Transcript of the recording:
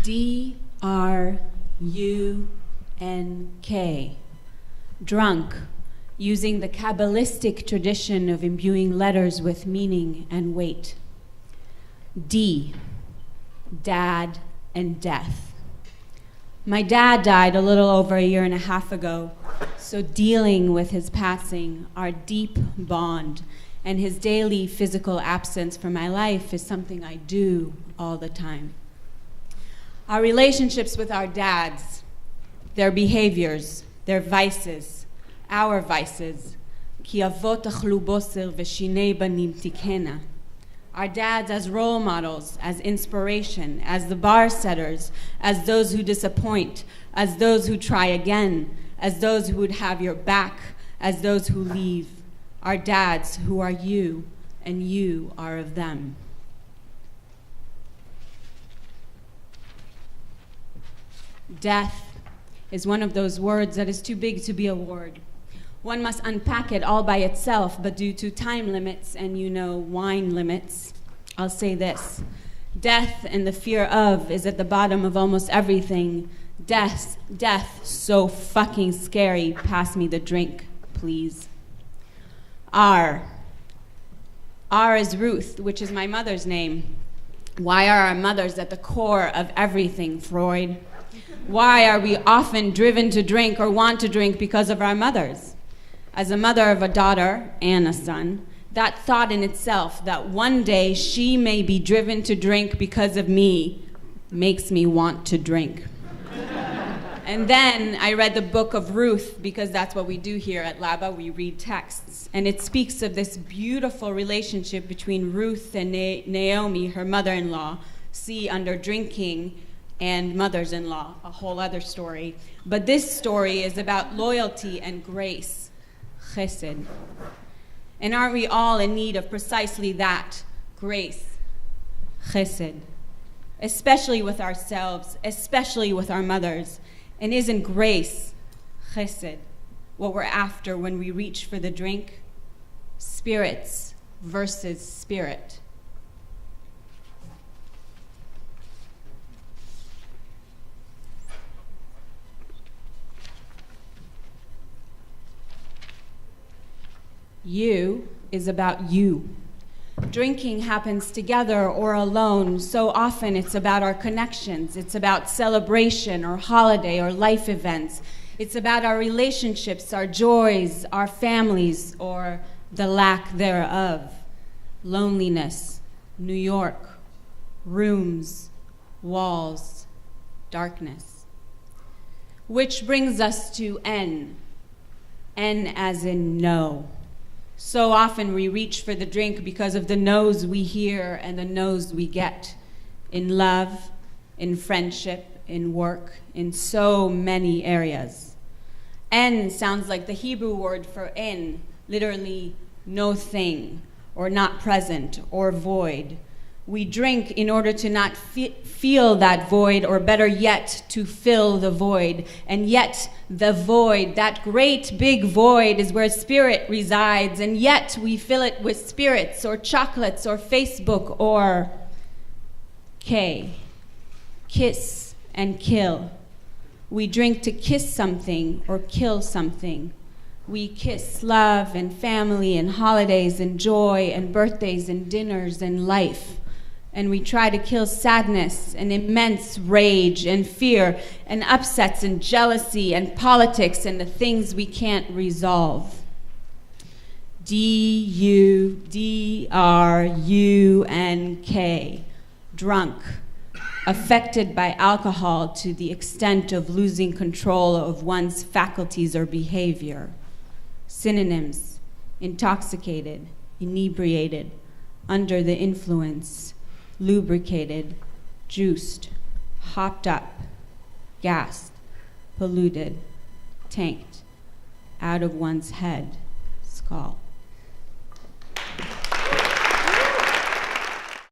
D-R-U-N-K. Drunk, using the Kabbalistic tradition of imbuing letters with meaning and weight. D, dad and death. My dad died a little over a year and a half ago, so dealing with his passing, our deep bond, and his daily physical absence from my life is something I do all the time. Our relationships with our dads, their behaviors, their vices, our vices, ki avot achlu boser v'shinei banim tikena. Our dads as role models, as inspiration, as the bar setters, as those who disappoint, as those who try again, as those who would have your back, as those who leave. Our dads who are you, and you are of them. Death is one of those words that is too big to be a word. One must unpack it all by itself, but due to time limits and wine limits, I'll say this. Death and the fear of is at the bottom of almost everything. Death, so fucking scary. Pass me the drink, please. R is Ruth, which is my mother's name. Why are our mothers at the core of everything, Freud? Why are we often driven to drink or want to drink because of our mothers? As a mother of a daughter and a son, that thought in itself that one day she may be driven to drink because of me makes me want to drink. And then I read the book of Ruth, because that's what we do here at LABA, we read texts. And it speaks of this beautiful relationship between Ruth and Naomi, her mother-in-law. See, under drinking and mothers-in-law, a whole other story. But this story is about loyalty and grace, chesed. And aren't we all in need of precisely that, grace, chesed? Especially with ourselves, especially with our mothers. And isn't grace, chesed, what we're after when we reach for the drink? Spirits versus spirit. You is about you. Drinking happens together or alone. So often it's about our connections. It's about celebration or holiday or life events. It's about our relationships, our joys, our families, or the lack thereof. Loneliness, New York, rooms, walls, darkness. Which brings us to N. N as in no. So often we reach for the drink because of the no's we hear and the no's we get. In love, in friendship, in work, in so many areas. N sounds like the Hebrew word for in, literally no thing, or not present, or void. We drink in order to not feel that void, or better yet, to fill the void. And yet, the void, that great big void, is where spirit resides. And yet, we fill it with spirits, or chocolates, or Facebook, or K. Kiss and kill. We drink to kiss something, or kill something. We kiss love, and family, and holidays, and joy, and birthdays, and dinners, and life. And we try to kill sadness and immense rage and fear and upsets and jealousy and politics and the things we can't resolve. D-U-D-R-U-N-K, drunk, affected by alcohol to the extent of losing control of one's faculties or behavior. Synonyms: intoxicated, inebriated, under the influence, lubricated, juiced, hopped up, gassed, polluted, tanked, out of one's head, skull.